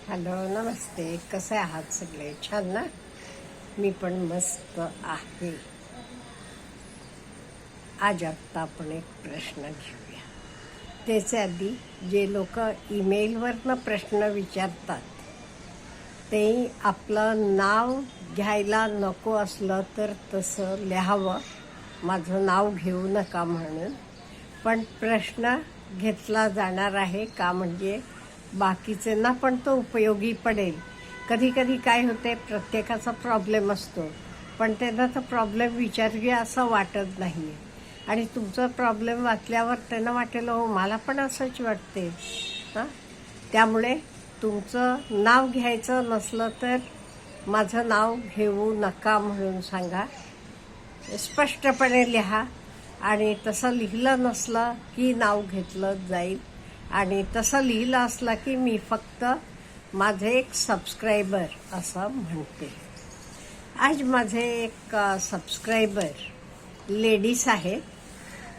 Hello, नमस्ते. कसे आहात सगळे? छान ना? मी पण मस्त आहे. आज आत्ता आपण एक प्रश्न घेऊया. त्याच्या आधी जे लोक ईमेलवरनं प्रश्न विचारतात ते आपलं नाव घ्यायला नको असलं तर तसं लिहावं, माझं नाव घेऊ नका म्हणून. पण प्रश्न घेतला जाणार आहे का, म्हणजे बाकीच्यांना पण तो उपयोगी पडेल. कधी कधी काय होते, प्रत्येकाचा प्रॉब्लेम असतो, पण त्यांना तो प्रॉब्लेम विचारूया असं वाटत नाही. आणि तुमचा प्रॉब्लेम वाचल्यावर त्यांना वाटेल, हो मला पण असंच वाटते. हां, त्यामुळे तुमचं नाव घ्यायचं नसलं तर माझं नाव घेऊ नका म्हणून सांगा. स्पष्टपणे लिहा. आणि तसं लिहिलं नसलं की नाव घेतलं जाईल. आणि तसं लिहिलं असलं की मी फक्त माझे एक सबस्क्रायबर असं म्हणते. आज माझे एक सबस्क्रायबर लेडीज आहेत.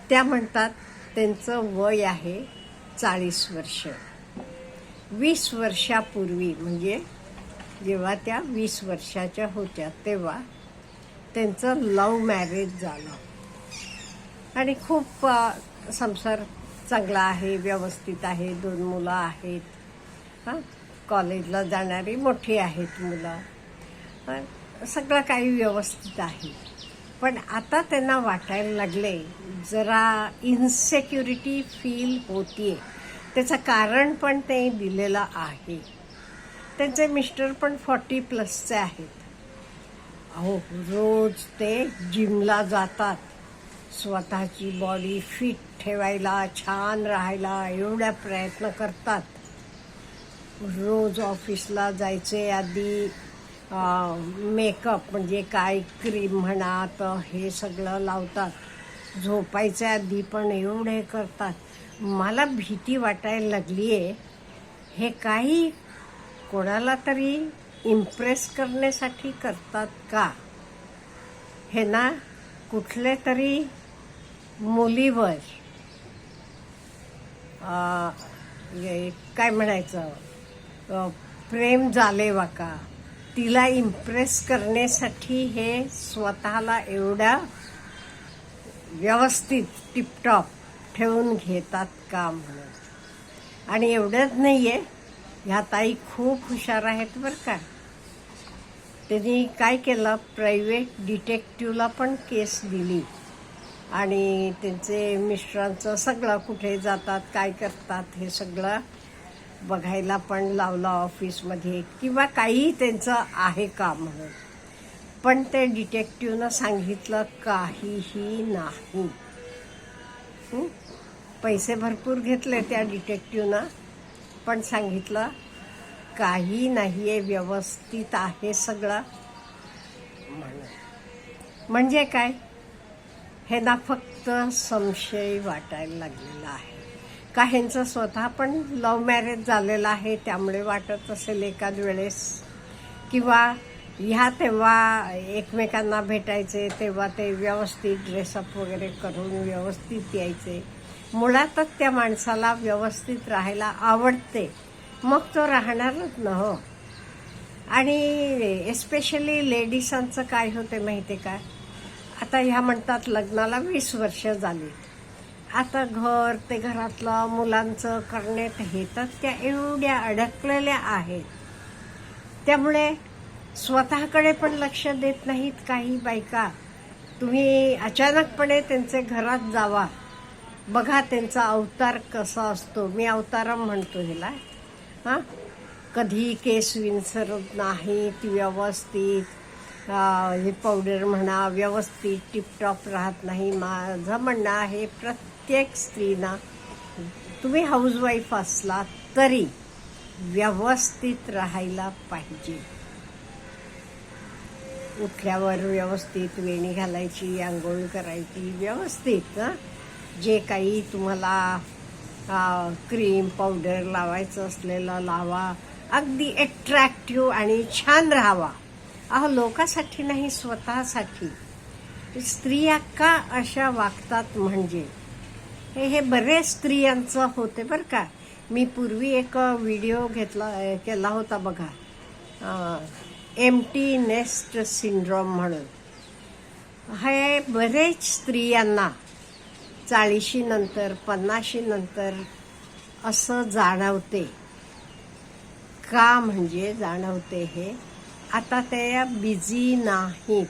त्या म्हणतात त्यांचं वय आहे 40 वर्ष. 20 वर्षापूर्वी, म्हणजे जेव्हा त्या 20 वर्षाच्या होत्या तेव्हा त्यांचं लव्ह मॅरेज झालं. आणि खूप संसार चांगला आहे, व्यवस्थित आहे. 2 मुलं आहेत. हां, कॉलेजला जाणारी मोठी आहेत मुलं. सगळं काही व्यवस्थित आहे. पण आता त्यांना वाटायला लागले, जरा इन्सेक्युरिटी फील होतीये. त्याचं कारण पण ते दिलेलं आहे. त्यांचे मिस्टर पण 40+ आहेत. अहो, रोज ते जिमला जातात. स्वतःची बॉडी फिट ठेवायला, छान राहायला एवढा प्रयत्न करतात. रोज ऑफिसला जायचे आधी मेकअप, म्हणजे काय क्रीम म्हणा, तर हे सगळं लावतात. झोपायच्या आधी पण एवढे करतात. मला भीती वाटायला लागली आहे, हे काही कोणाला तरी इम्प्रेस करण्यासाठी करतात का? हे ना कुठले तरी मुलीवर काय म्हणायचं, प्रेम झाले का, तिला इम्प्रेस करण्यासाठी हे स्वतःला एवढ्या व्यवस्थित टिपटॉप ठेवून घेतात का म्हणून. आणि एवढंच नाही आहे, ह्या ताई खूप हुशार आहेत बरं का. त्यांनी काय केलं, प्रायव्हेट डिटेक्टिव्हला पण केस दिली. आणि त्यांचे मिस्टरांचं सगळं कुठे जातात, काय करतात हे सगळं बघायला पण लावलं ऑफिसमध्ये, किंवा काही त्यांचं आहे का म्हणून. पण ते डिटेक्टिव्हनं सांगितलं काहीही नाही. पैसे भरपूर घेतले त्या डिटेक्टिव्हनं, पण सांगितलं काही नाही आहे, व्यवस्थित आहे सगळं म्हणून. म्हणजे काय, हे ना फक्त संशय वाटायला लागलेला आहे. का ह्यांचं स्वतः पण लव्ह मॅरेज झालेलं आहे, त्यामुळे वाटत असेल एखाद वेळेस. किंवा ह्या तेव्हा एकमेकांना भेटायचे तेव्हा ते व्यवस्थित ड्रेसअप वगैरे करून व्यवस्थित यायचे. मुळातच त्या माणसाला व्यवस्थित राहायला आवडते, मग तो राहणारच ना हो. आणि एस्पेशली लेडीजांचं काय होते माहिती आहे का, आता ह्या म्हणतात लग्नाला 20 वर्ष झाली. आता घर ते घरातलं मुलांचं करण्यात हे तर त्या एवढ्या अडकलेल्या आहेत. त्यामुळे स्वतःकडे पण लक्ष देत नाहीत काही बायका. तुम्ही अचानकपणे त्यांचे घरात जावा, बघा त्यांचा अवतार कसा असतो. मी अवतारम म्हणतो ह्याला. हां, कधी केस विंचरत नाहीत, व्यवस्थित हे पावडर म्हणा व्यवस्थित टिपटॉप राहत नाही. माझं म्हणणं आहे, प्रत्येक स्त्रीना, तुम्ही हाऊसवाईफ असला तरी व्यवस्थित राहायला पाहिजे. उठल्यावर व्यवस्थित वेणी घालायची, आंघोळ करायची व्यवस्थित. जे काही तुम्हाला क्रीम पावडर लावायचं असलेलं लावा. अगदी अट्रॅक्टिव्ह आणि छान राहावा. अहो, लोकांसाठी नाही, स्वतःसाठी. स्त्रिया का अशा वागतात म्हणजे हे बरेच स्त्रियांचं होते बरं का. मी पूर्वी एक व्हिडिओ केला होता बघा, एम्प्टी नेस्ट सिंड्रोम म्हणून. हे बरेच स्त्रियांना 40 नंतर 50 नंतर असं जाणवते. का म्हणजे जाणवते हे, आता त्या बिझी नाहीत.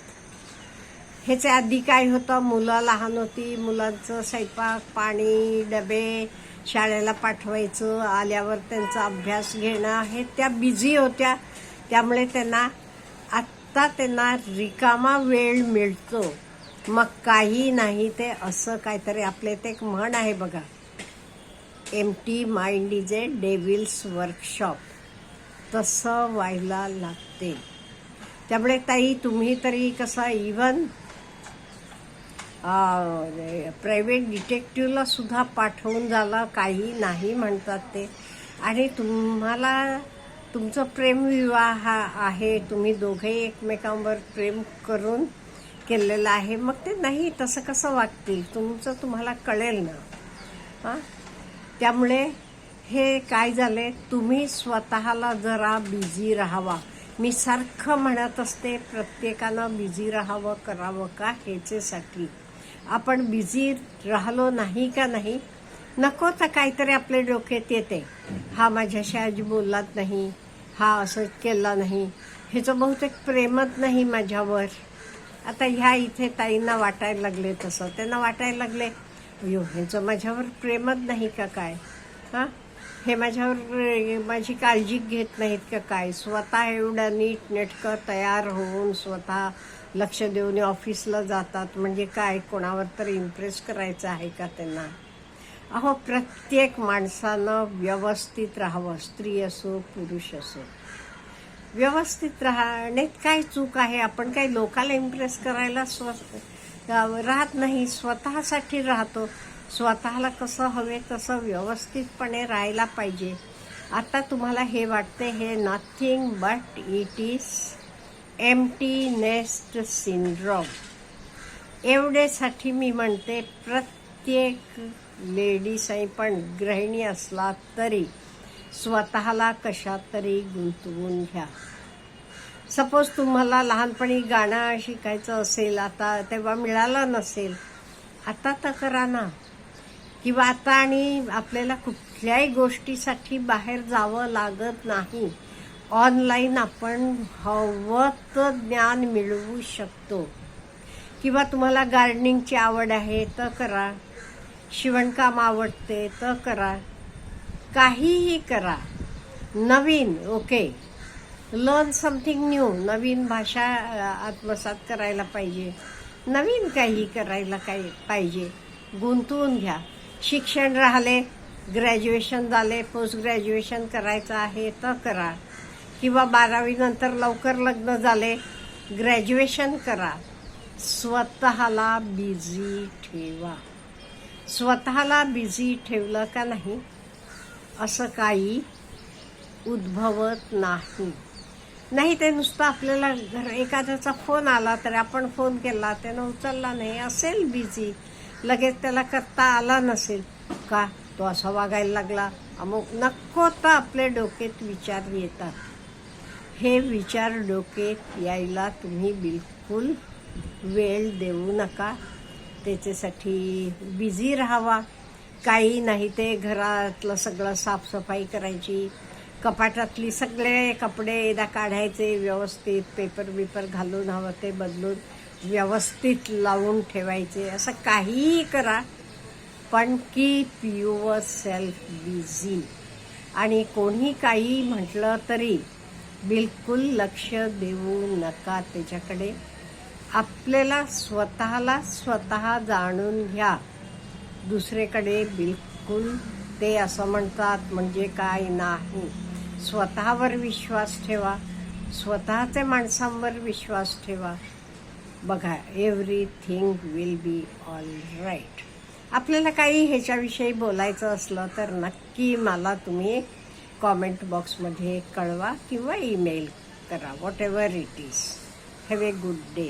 ह्याच्या आधी काय होतं, मुलं लहान होती, मुलांचं स्वयंपाक पाणी डबे शाळेला पाठवायचं, आल्यावर त्यांचा अभ्यास घेणं, हे त्या बिझी होत्या. त्यामुळे आत्ता त्यांना रिकामा वेळ मिळतो. मग काही नाही, ते असं काहीतरी, आपले ते एक म्हण आहे बघा, empty mind is a devil's workshop, तसं व्हायला लागते. त्यामुळे ताई, तुम्ही तरी कसं इव्हन प्रायव्हेट डिटेक्टिव्हला सुद्धा पाठवून झालं, काही नाही म्हणतात ते. आणि तुम्हाला तुमचं प्रेमविवाह आहे, तुम्ही दोघेही एकमेकांवर प्रेम करून केलेलं आहे, मग ते नाही तसं कसं वागतील, तुमचं तुम्हाला कळेल ना. त्यामुळे हे काय झाले, तुम्ही स्वतःला जरा बिझी राहावा. मी सारखं म्हणत असते, प्रत्येकानं बिझी राहावं, करावं का, ह्याच्यासाठी. आपण बिझी राहिलो नाही का नाही, नको तर काहीतरी आपल्या डोक्यात येते, हा माझ्याशी आज बोललाच नाही, हा असं केला नाही, ह्याचं बहुतेक प्रेमच नाही माझ्यावर. आता ह्या इथे ताईंना वाटायला लागले तसं, त्यांना वाटायला लागले, अयो ह्याचं माझ्यावर प्रेमच नाही का काय, हे माझ्यावर माझी काळजी घेत नाहीत का काय, स्वतः एवढं नीट नेटकं तयार होऊन स्वतः लक्ष देऊन ऑफिसला जातात, म्हणजे काय कोणावर तरी इम्प्रेस करायचं आहे का त्यांना. अहो, प्रत्येक माणसानं व्यवस्थित राहावं, स्त्री असो पुरुष असो, व्यवस्थित राहण्यात काय चूक आहे. आपण काही लोकाला इम्प्रेस करायला राहत नाही, स्वतःसाठी राहतो. स्वतःला कसं हवे तसं व्यवस्थितपणे राहायला पाहिजे. आता तुम्हाला हे वाटते, हे nothing but it is empty nest syndrome. एवढ्यासाठी मी म्हणते, प्रत्येक लेडीजही पण गृहिणी असला तरी स्वतःला कशात तरी गुंतवून घ्या. सपोज तुम्हाला लहानपणी गाणं शिकायचं असेल, आता तेव्हा मिळालं नसेल, आता तर करा ना. किंवा आता आणि आपल्याला कुठल्याही गोष्टीसाठी बाहेर जावं लागत नाही, ऑनलाईन आपण हवं तर ज्ञान मिळवू शकतो. किंवा तुम्हाला गार्डनिंगची आवड आहे तर करा, शिवणकाम आवडते तर करा, काहीही करा. नवीन लर्न समथिंग न्यू, नवीन भाषा आत्मसात करायला पाहिजे, नवीन काही करायला पाहिजे, गुंतवून घ्या. शिक्षण राहिले, ग्रॅज्युएशन झाले, पोस्ट ग्रॅज्युएशन करायचं आहे तर करा. किंवा 12वी नंतर लवकर लग्न झाले, ग्रॅज्युएशन करा. स्वतःला बिझी ठेवा. स्वतःला बिझी ठेवलं का नाही, असं काही उद्भवत नाही. ते नुसतं आपल्याला एखाद्याचा फोन आला तर आपण फोन केला, त्यानं उचलला नाही, असेल बिझी, लगेच त्याला करता आला नसेल का, तो असा वागायला लागला, मग नको तर आपल्या डोक्यात विचार येतात. हे विचार डोक्यात यायला तुम्ही बिलकुल वेळ देऊ नका. त्याच्यासाठी बिझी राहावा. काही नाही ते घरातलं सगळं साफसफाई करायची, कपाटातली सगळे कपडे एकदा काढायचे, व्यवस्थित पेपर घालून हवं ते बदलून व्यवस्थित लावून ठेवायचे. असं काहीही करा, पण कीप युअर सेल्फ बिझी. आणि कोणी काही म्हटलं तरी बिलकुल लक्ष देऊ नका त्याच्याकडे. आपल्याला स्वतः जाणून घ्या. दुसरेकडे बिलकुल, ते असं म्हणतात म्हणजे काय नाही. स्वतःवर विश्वास ठेवा, स्वतःच्या माणसांवर विश्वास ठेवा. बघा, everything will be all right. आपल्याला काही ह्याच्याविषयी बोलायचं असलं तर नक्की मला तुम्ही कॉमेंट बॉक्समध्ये कळवा किंवा ईमेल करा, what ever it is. Have a good day.